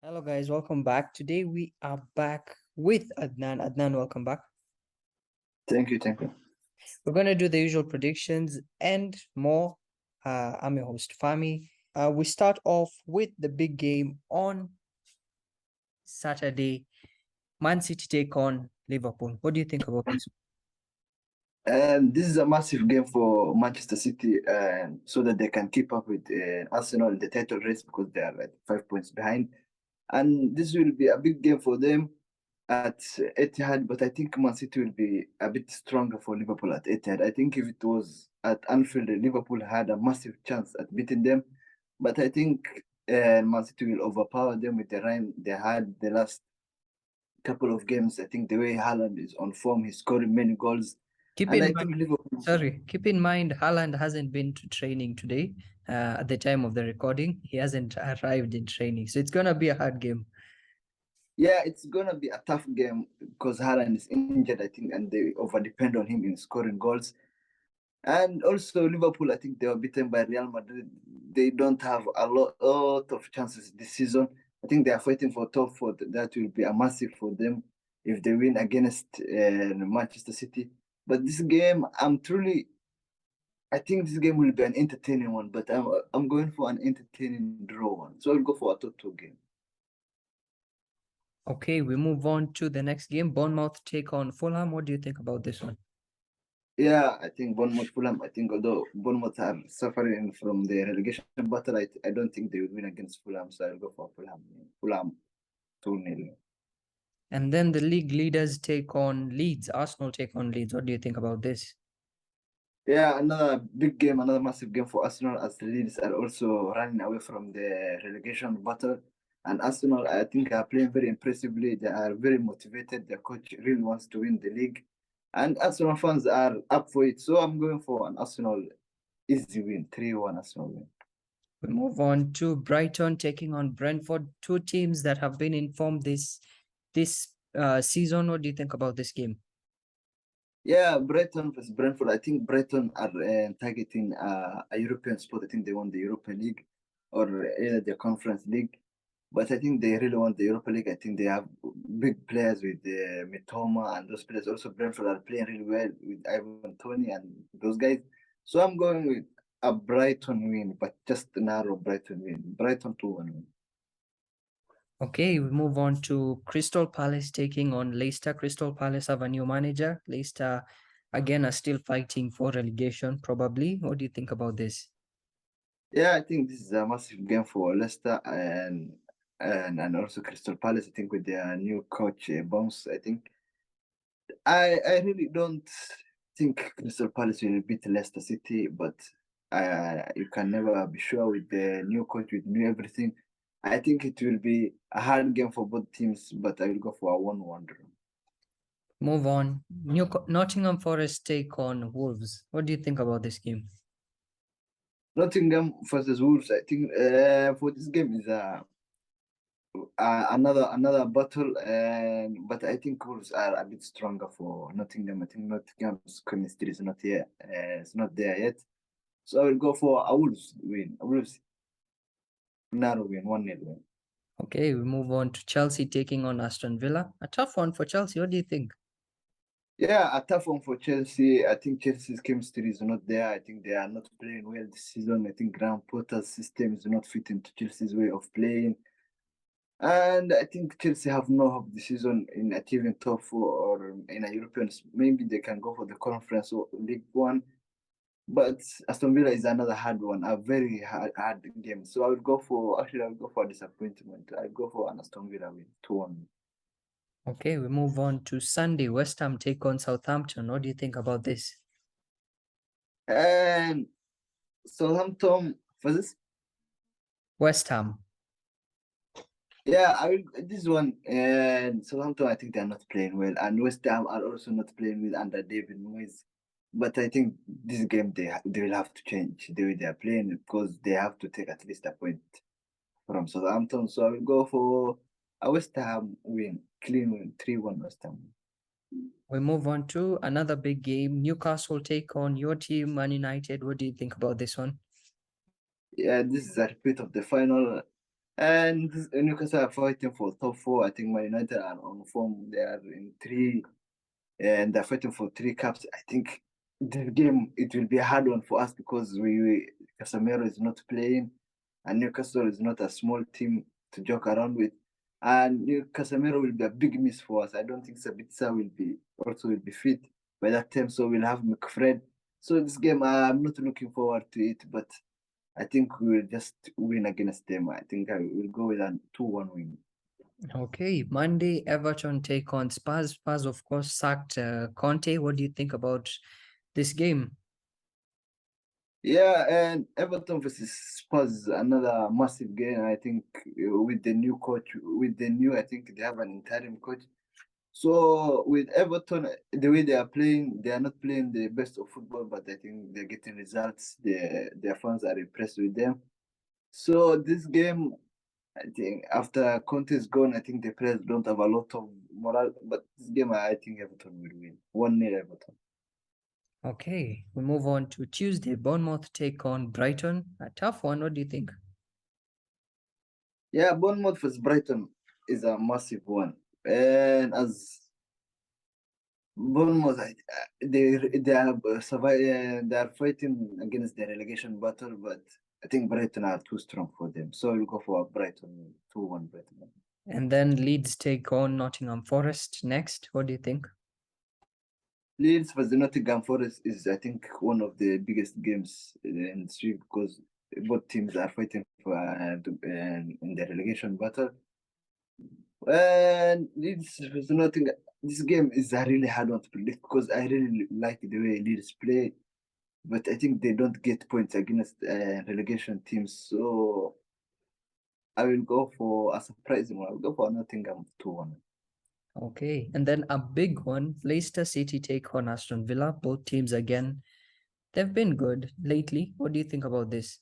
Hello guys, welcome back. Today we are back with Adnan. Adnan, welcome back. Thank you, thank you. We're going to do the usual predictions and more. I'm your host, Fahmy. We start off with the big game on Saturday. Man City take on Liverpool. What do you think about this? And this is a massive game for Manchester City, so that they can keep up with Arsenal in the title race because they are like 5 points behind. And this will be a big game for them at Etihad, but I think Man City will be a bit stronger for Liverpool at Etihad. I think if it was at Anfield, Liverpool had a massive chance at beating them, but I think Man City will overpower them with the run they had the last couple of games. I think the way Haaland is on form, he's scoring many goals. Keep And in I mind, think Liverpool, keep in mind, Haaland hasn't been to training today. At the time of the recording, he hasn't arrived in training, so it's gonna be a hard game. yeah, it's gonna be a tough game because Haaland is injured, I think, and they over depend on him in scoring goals. And also Liverpool, I think they were beaten by Real Madrid. They don't have a lot of chances this season. I think they are fighting for top four. That will be a massive for them if they win against Manchester City. But this game, I think this game will be an entertaining one, but I'm going for an entertaining draw one. So I'll go for a 2-2 game. Okay, we move on to the next game. Bournemouth take on Fulham. What do you think about this one? Yeah, I think Bournemouth Fulham. I think although Bournemouth are suffering from the relegation battle, I don't think they will win against Fulham. So I'll go for Fulham. Fulham 2-0. And then the league leaders take on Leeds. Arsenal take on Leeds. What do you think about this? Yeah, another big game, another massive game for Arsenal as the Leeds are also running away from the relegation battle. And Arsenal, I think, are playing very impressively. They are very motivated. Their coach really wants to win the league. And Arsenal fans are up for it. So I'm going for an Arsenal easy win, 3-1 Arsenal win. We move on to Brighton taking on Brentford. Two teams that have been informed this season. What do you think about this game? Yeah, Brighton versus Brentford. I think Brighton are targeting a European spot. I think they won the Europa League or the Conference League. But I think they really want the Europa League. I think they have big players with Mitoma and those players. Also, Brentford are playing really well with Ivan Toney and those guys. So I'm going with a Brighton win, but just a narrow Brighton win. Brighton 2-1 win. Okay, we move on to Crystal Palace taking on Leicester. Crystal Palace have a new manager. Leicester, again, are still fighting for relegation, probably. What do you think about this? Yeah, I think this is a massive game for Leicester and also Crystal Palace. I think with their new coach Bones, I think I really don't think Crystal Palace will beat Leicester City, but you can never be sure with the new coach with new everything. I think it will be a hard game for both teams, but I will go for a 1-1 draw. Move on. Nottingham Forest take on Wolves. What do you think about this game? Nottingham versus Wolves. I think for this game is another battle, and but I think Wolves are a bit stronger for Nottingham. I think Nottingham's chemistry is not here. It's not there yet. So I will go for a Wolves win. A Wolves narrow win, 1-0 win. Okay, we move on to Chelsea taking on Aston Villa. A tough one for Chelsea. What do you think? Yeah, a tough one for Chelsea. I think Chelsea's chemistry is not there. I think they are not playing well this season. I think Graham Potter's system is not fit into Chelsea's way of playing. And I think Chelsea have no hope this season in achieving top four or in a European. Maybe they can go for the Conference or League One. But Aston Villa is another hard one, a very hard game. So I will go for a disappointment. I'll go for an Aston Villa win, 2-1. Okay, we move on to Sunday. West Ham take on Southampton. What do you think about this? And Southampton versus West Ham. yeah, I will this one and Southampton. I think they are not playing well, and West Ham are also not playing well under David Moyes. But I think this game they will have to change the way they are playing because they have to take at least a point from Southampton. So I will go for a West Ham win, clean win, 3-1 West Ham. We move on to another big game. Newcastle take on your team, Man United. What do you think about this one? Yeah, this is a repeat of the final. And Newcastle are fighting for top four. I think Man United are on form. They are in three, and they're fighting for three cups. I think the game it will be a hard one for us because Casemiro is not playing, and Newcastle is not a small team to joke around with. And Casemiro will be a big miss for us. I don't think Sabitzer will be fit by that time, so we'll have McFred. So this game, I'm not looking forward to it, but I think we will just win against them. I think I will go with a 2-1 win. Okay, Monday, Everton take on Spurs. Spurs, of course, sacked Conte. What do you think about this game? Yeah, and Everton versus Spurs is another massive game. I think with the new coach, I think they have an interim coach. So with Everton, the way they are playing, they are not playing the best of football, but I think they're getting results. Their fans are impressed with them. So this game, I think after Conte is gone, I think the players don't have a lot of morale. But this game, I think Everton will win. 1-0 Everton. Okay, we move on to Tuesday. Bournemouth take on Brighton. A tough one. What do you think? Yeah, Bournemouth versus Brighton is a massive one. And as Bournemouth, they are they are fighting against the relegation battle, but I think Brighton are too strong for them. So we'll go for Brighton 2-1 Brighton. And then Leeds take on Nottingham Forest next. What do you think? Leeds versus Nottingham Forest is, I think, one of the biggest games in the street because both teams are fighting for in the relegation battle. And Leeds versus Nottingham, this game is a really hard one to predict because I really like the way Leeds play, but I think they don't get points against relegation teams. So I will go for a surprising one. I'll go for Nottingham 2-1. Okay, and then a big one. Leicester City take on Aston Villa. Both teams again. They've been good lately. What do you think about this?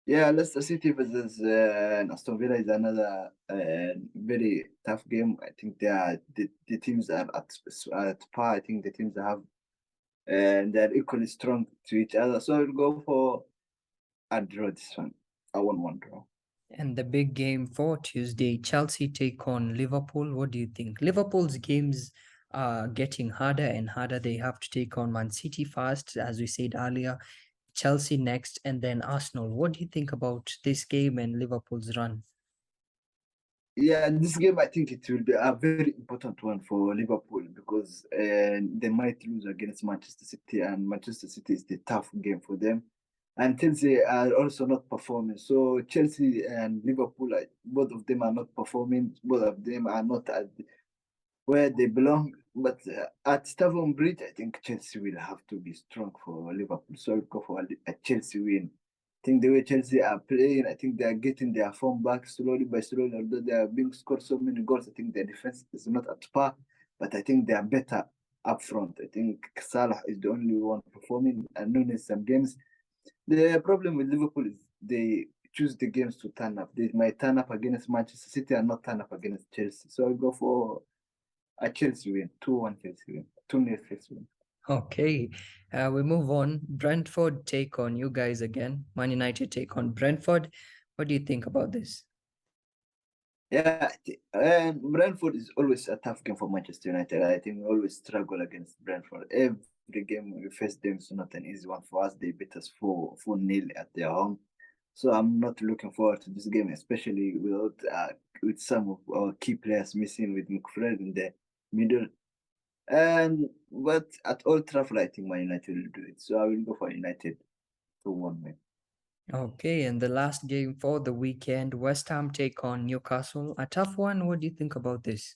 Yeah, Leicester City versus Aston Villa is another very tough game. I think the teams are at par. I think the teams have and they're equally strong to each other. So I'll go for a draw this one. A 1-1 draw. And the big game for Tuesday, Chelsea take on Liverpool. What do you think? Liverpool's games are getting harder and harder. They have to take on Man City first, as we said earlier, Chelsea next, and then Arsenal. What do you think about this game and Liverpool's run? Yeah, this game I think it will be a very important one for Liverpool because they might lose against Manchester City, and Manchester City is the tough game for them. And Chelsea are also not performing. So Chelsea and Liverpool, both of them are not performing. Both of them are not at where they belong. But at Stamford Bridge, I think Chelsea will have to be strong for Liverpool. So I'll go for a Chelsea win. I think the way Chelsea are playing, I think they are getting their form back slowly by slowly. Although they are being scored so many goals, I think their defense is not at par. But I think they are better up front. I think Salah is the only one performing, and Nunes some games. The problem with Liverpool is they choose the games to turn up. They might turn up against Manchester City and not turn up against Chelsea. So I'll go for a Chelsea win, 2-1 Chelsea win, 2-0 Chelsea win. Okay, we move on. Brentford take on you guys again. Man United take on Brentford. What do you think about this? Yeah, and Brentford is always a tough game for Manchester United. I think we always struggle against Brentford. Every game we face them is not an easy one for us. They beat us 4-0 at their home. So I'm not looking forward to this game, especially with some of our key players missing with McFred in the middle. And but at Old Trafford, I think Man United will do it. So I will go for United 2-1 win. Okay, and the last game for the weekend, West Ham take on Newcastle. A tough one. What do you think about this?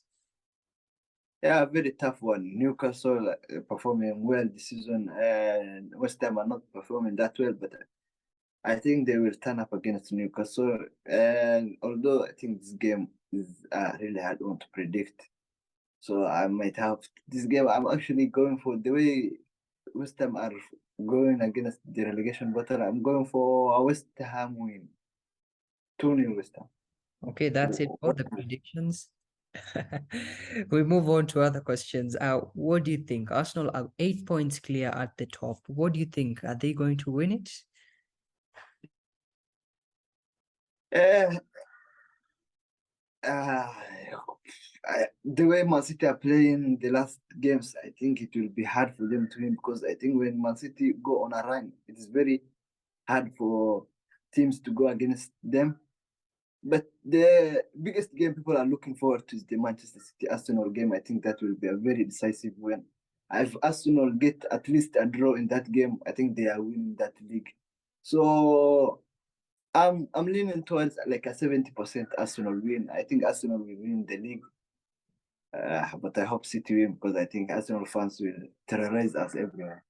Yeah, very tough one. Newcastle performing well this season, and West Ham are not performing that well, but I think they will turn up against Newcastle. And although I think this game is a really hard one to predict, so I might have this game. I'm actually going for the way West Ham are going against the relegation battle. I'm going for a West Ham win, 2-0 West Ham. Okay, that's it for the predictions. We move on to other questions. What do you think? Arsenal are 8 points clear at the top. What do you think? Are they going to win it? Uh, Uh, the way Man City are playing the last games, I think it will be hard for them to win because I think when Man City go on a run, it is very hard for teams to go against them. But the biggest game people are looking forward to is the Manchester City Arsenal game. I think that will be a very decisive win. If Arsenal get at least a draw in that game, I think they are winning that league. So I'm leaning towards like a 70% Arsenal win. I think Arsenal will win the league, but I hope City win because I think Arsenal fans will terrorize us everywhere.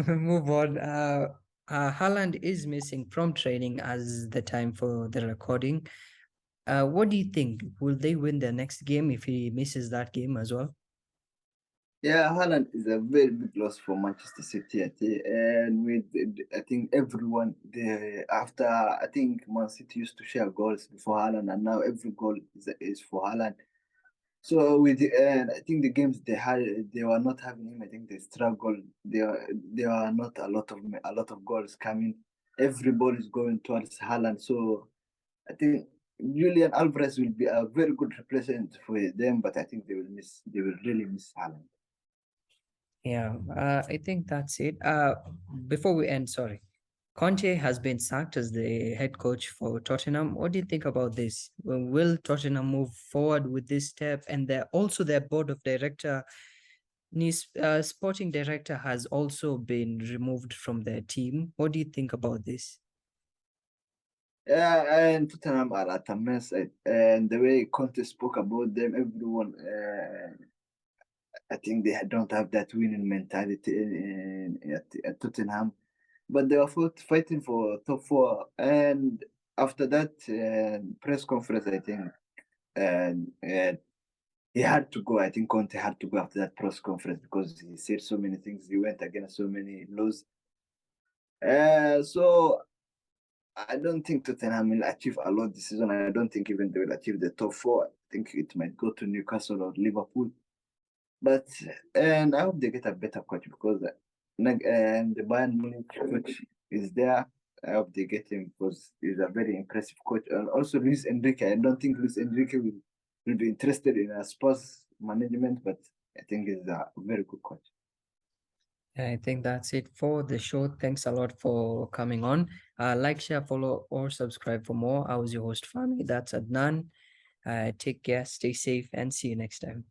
Move on. Haaland is missing from training as the time for the recording. What do you think? Will they win the next game if he misses that game as well? Yeah, Haaland is a very big loss for Manchester City, and with I think everyone after I think Man City used to share goals before Haaland, and now every goal is for Haaland. So with and I think the games they were not having him. I think they struggled. There are not a lot of goals coming. Every ball is going towards Haaland. So I think Julian Alvarez will be a very good replacement for them, but I think they will really miss Haaland. Yeah, I think that's it. Before we end, sorry. Conte has been sacked as the head coach for Tottenham. What do you think about this? Will Tottenham move forward with this step? And also their board of director, sporting director, has also been removed from their team. What do you think about this? Yeah, and Tottenham are at a mess, and the way Conte spoke about them, everyone, I think they don't have that winning mentality at Tottenham, but they were fighting for top four. And after that press conference, I think, and he had to go. I think Conte had to go after that press conference because he said so many things. He went against so many laws. So I don't think Tottenham will achieve a lot this season. I don't think even they will achieve the top four. I think it might go to Newcastle or Liverpool. But and I hope they get a better coach because and the Bayern Munich coach is there. I hope they get him because he's a very impressive coach. And also Luis Enrique. I don't think Luis Enrique will be interested in a sports management, but I think he's a very good coach. I think that's it for the show. Thanks a lot for coming on. Like, share, follow, or subscribe for more. I was your host, Fahmy. That's Adnan. Take care, stay safe, and see you next time.